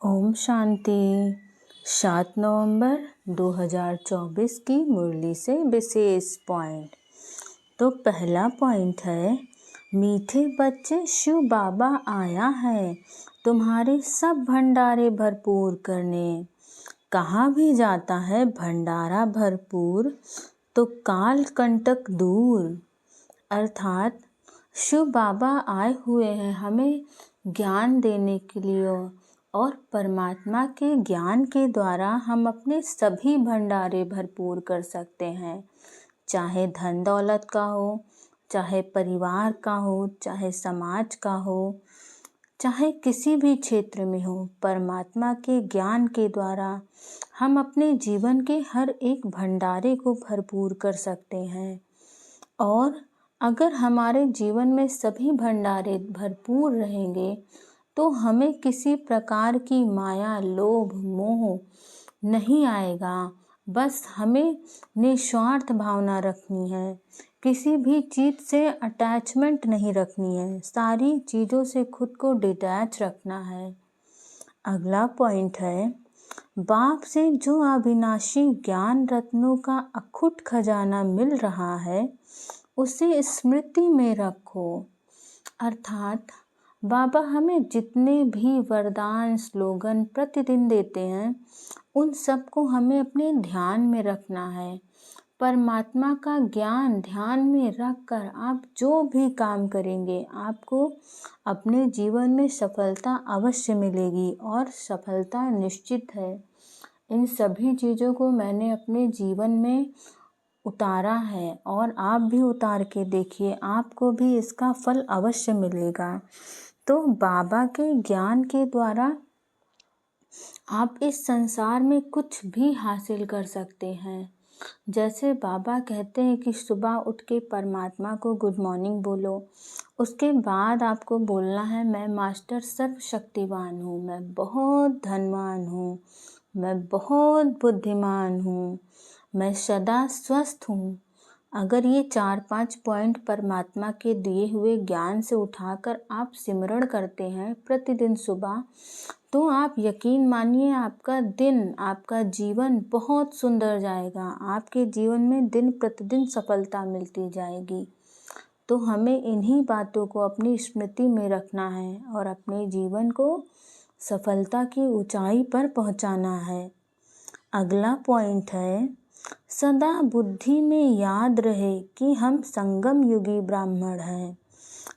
ओम शांति। 7 नवंबर 2024 की मुरली से विशेष पॉइंट। तो पहला पॉइंट है, मीठे बच्चे शिव बाबा आया है तुम्हारे सब भंडारे भरपूर करने। कहाँ भी जाता है भंडारा भरपूर तो काल कंटक दूर। अर्थात शिव बाबा आए हुए हैं हमें ज्ञान देने के लिए, और परमात्मा के ज्ञान के द्वारा हम अपने सभी भंडारे भरपूर कर सकते हैं। चाहे धन दौलत का हो, चाहे परिवार का हो, चाहे समाज का हो, चाहे किसी भी क्षेत्र में हो, परमात्मा के ज्ञान के द्वारा हम अपने जीवन के हर एक भंडारे को भरपूर कर सकते हैं। और अगर हमारे जीवन में सभी भंडारे भरपूर रहेंगे तो हमें किसी प्रकार की माया, लोभ, मोह नहीं आएगा। बस हमें निस्वार्थ भावना रखनी है, किसी भी चीज़ से अटैचमेंट नहीं रखनी है, सारी चीज़ों से खुद को डिटैच रखना है। अगला पॉइंट है, बाप से जो अविनाशी ज्ञान रत्नों का अखुट खजाना मिल रहा है उसे स्मृति में रखो। अर्थात बाबा हमें जितने भी वरदान, स्लोगन प्रतिदिन देते हैं उन सबको हमें अपने ध्यान में रखना है। परमात्मा का ज्ञान ध्यान में रखकर आप जो भी काम करेंगे आपको अपने जीवन में सफलता अवश्य मिलेगी, और सफलता निश्चित है। इन सभी चीज़ों को मैंने अपने जीवन में उतारा है और आप भी उतार के देखिए, आपको भी इसका फल अवश्य मिलेगा। तो बाबा के ज्ञान के द्वारा आप इस संसार में कुछ भी हासिल कर सकते हैं। जैसे बाबा कहते हैं कि सुबह उठ के परमात्मा को गुड मॉर्निंग बोलो, उसके बाद आपको बोलना है मैं मास्टर सर्वशक्तिवान हूँ, मैं बहुत धनवान हूँ, मैं बहुत बुद्धिमान हूँ, मैं सदा स्वस्थ हूँ। अगर ये 4-5 पॉइंट परमात्मा के दिए हुए ज्ञान से उठाकर आप सिमरण करते हैं प्रतिदिन सुबह, तो आप यकीन मानिए आपका दिन, आपका जीवन बहुत सुंदर जाएगा। आपके जीवन में दिन प्रतिदिन सफलता मिलती जाएगी। तो हमें इन्हीं बातों को अपनी स्मृति में रखना है और अपने जीवन को सफलता की ऊंचाई पर पहुंचाना है। अगला पॉइंट है, सदा बुद्धि में याद रहे कि हम संगम युगी ब्राह्मण हैं।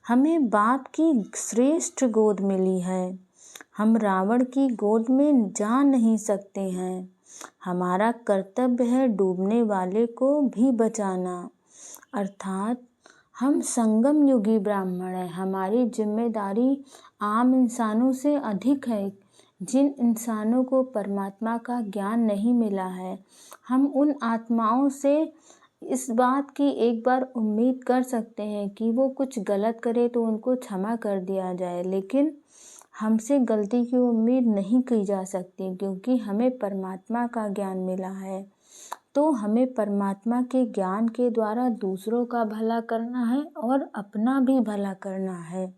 हमें बाप की श्रेष्ठ गोद मिली है, हम रावण की गोद में जा नहीं सकते हैं। हमारा कर्तव्य है डूबने वाले को भी बचाना। अर्थात हम संगम युगी ब्राह्मण हैं, हमारी जिम्मेदारी आम इंसानों से अधिक है। जिन इंसानों को परमात्मा का ज्ञान नहीं मिला है, हम उन आत्माओं से इस बात की एक बार उम्मीद कर सकते हैं कि वो कुछ गलत करे तो उनको क्षमा कर दिया जाए, लेकिन हमसे गलती की उम्मीद नहीं की जा सकती, क्योंकि हमें परमात्मा का ज्ञान मिला है। तो हमें परमात्मा के ज्ञान के द्वारा दूसरों का भला करना है और अपना भी भला करना है।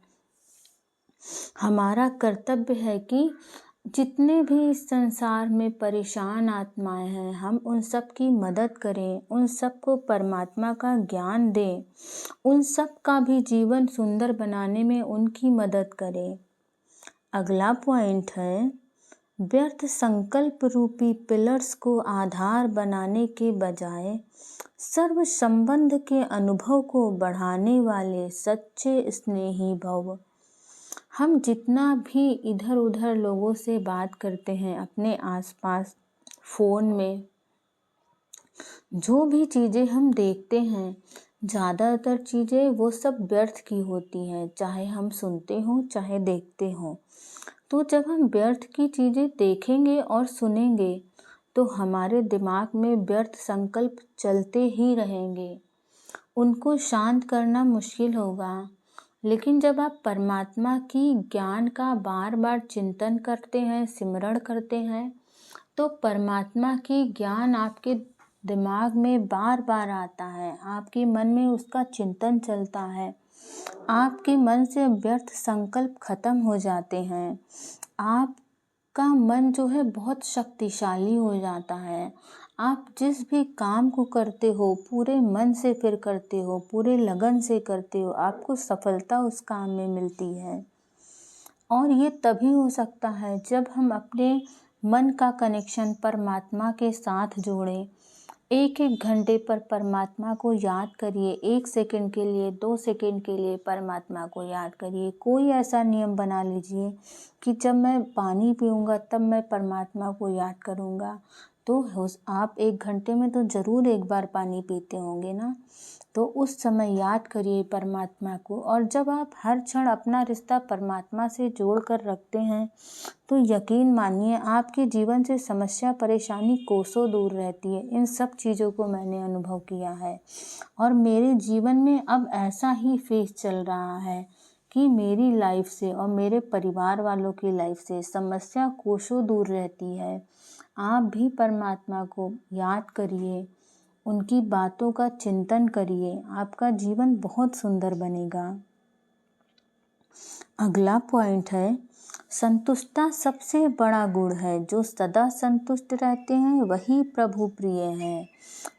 हमारा कर्तव्य है कि जितने भी इस संसार में परेशान आत्माएं हैं, हम उन सब की मदद करें, उन सबको परमात्मा का ज्ञान दें, उन सब का भी जीवन सुंदर बनाने में उनकी मदद करें। अगला पॉइंट है, व्यर्थ संकल्प रूपी पिलर्स को आधार बनाने के बजाय सर्व संबंध के अनुभव को बढ़ाने वाले सच्चे स्नेही भव। हम जितना भी इधर उधर लोगों से बात करते हैं, अपने आसपास फ़ोन में जो भी चीज़ें हम देखते हैं, ज़्यादातर चीज़ें वो सब व्यर्थ की होती हैं, चाहे हम सुनते हों चाहे देखते हों। तो जब हम व्यर्थ की चीज़ें देखेंगे और सुनेंगे तो हमारे दिमाग में व्यर्थ संकल्प चलते ही रहेंगे, उनको शांत करना मुश्किल होगा। लेकिन जब आप परमात्मा की ज्ञान का बार बार चिंतन करते हैं, सिमरण करते हैं, तो परमात्मा की ज्ञान आपके दिमाग में बार बार आता है, आपके मन में उसका चिंतन चलता है, आपके मन से व्यर्थ संकल्प खत्म हो जाते हैं, आपका आपका मन जो है बहुत शक्तिशाली हो जाता है। आप जिस भी काम को करते हो पूरे मन से फिर करते हो, पूरे लगन से करते हो, आपको सफलता उस काम में मिलती है। और ये तभी हो सकता है जब हम अपने मन का कनेक्शन परमात्मा के साथ जोड़ें। एक एक घंटे पर परमात्मा को याद करिए, 1 सेकंड के लिए, 2 सेकंड के लिए परमात्मा को याद करिए। कोई ऐसा नियम बना लीजिए कि जब मैं पानी पीऊँगा तब मैं परमात्मा को याद करूँगा। तो आप 1 घंटे में तो ज़रूर एक बार पानी पीते होंगे ना, तो उस समय याद करिए परमात्मा को। और जब आप हर क्षण अपना रिश्ता परमात्मा से जोड़ कर रखते हैं तो यकीन मानिए आपके जीवन से समस्या परेशानी कोसों दूर रहती है। इन सब चीज़ों को मैंने अनुभव किया है और मेरे जीवन में अब ऐसा ही फेज चल रहा है कि मेरी लाइफ से और मेरे परिवार वालों की लाइफ से समस्या कोसों दूर रहती है। आप भी परमात्मा को याद करिए, उनकी बातों का चिंतन करिए, आपका जीवन बहुत सुंदर बनेगा। अगला पॉइंट है, संतुष्टता सबसे बड़ा गुण है। जो सदा संतुष्ट रहते हैं वही प्रभु प्रिय हैं,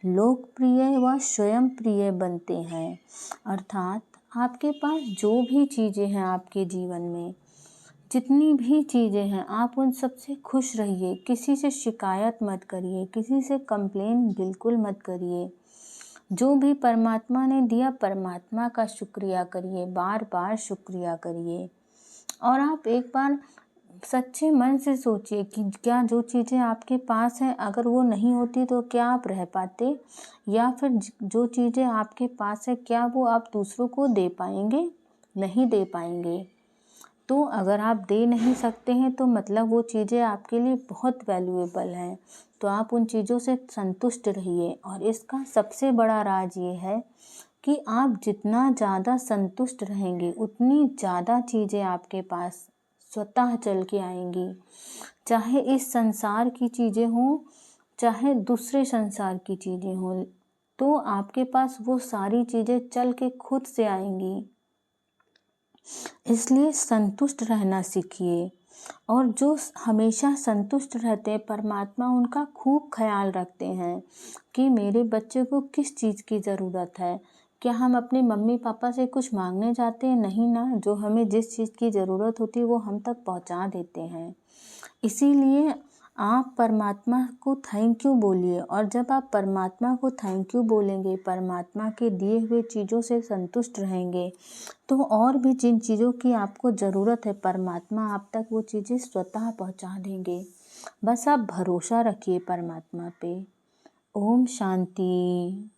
लोकप्रिय व स्वयं प्रिय बनते हैं। अर्थात आपके पास जो भी चीज़ें हैं आपके जीवन में, जितनी भी चीज़ें हैं, आप उन सब से खुश रहिए। किसी से शिकायत मत करिए, किसी से कंप्लेन बिल्कुल मत करिए। जो भी परमात्मा ने दिया परमात्मा का शुक्रिया करिए, बार बार शुक्रिया करिए। और आप एक बार सच्चे मन से सोचिए कि क्या जो चीज़ें आपके पास हैं अगर वो नहीं होती तो क्या आप रह पाते, या फिर जो चीज़ें आपके पास है क्या वो आप दूसरों को दे पाएंगे? नहीं दे पाएंगे। तो अगर आप दे नहीं सकते हैं तो मतलब वो चीज़ें आपके लिए बहुत वैल्यूएबल हैं। तो आप उन चीज़ों से संतुष्ट रहिए। और इसका सबसे बड़ा राज ये है कि आप जितना ज़्यादा संतुष्ट रहेंगे उतनी ज़्यादा चीज़ें आपके पास स्वतः चल के आएंगी। चाहे इस संसार की चीज़ें हों, चाहे दूसरे संसार की चीज़ें हों, तो आपके पास वो सारी चीज़ें चल के खुद से आएंगी। इसलिए संतुष्ट रहना सीखिए। और जो हमेशा संतुष्ट रहते हैं परमात्मा उनका खूब ख्याल रखते हैं कि मेरे बच्चे को किस चीज़ की ज़रूरत है। क्या हम अपने मम्मी पापा से कुछ मांगने जाते हैं? नहीं ना, जो हमें जिस चीज़ की ज़रूरत होती है वो हम तक पहुंचा देते हैं। इसीलिए आप परमात्मा को थैंक यू बोलिए। और जब आप परमात्मा को थैंक यू बोलेंगे, परमात्मा के दिए हुए चीज़ों से संतुष्ट रहेंगे, तो और भी जिन चीज़ों की आपको ज़रूरत है परमात्मा आप तक वो चीज़ें स्वतः पहुंचा देंगे। बस आप भरोसा रखिए परमात्मा पे। ओम शांति।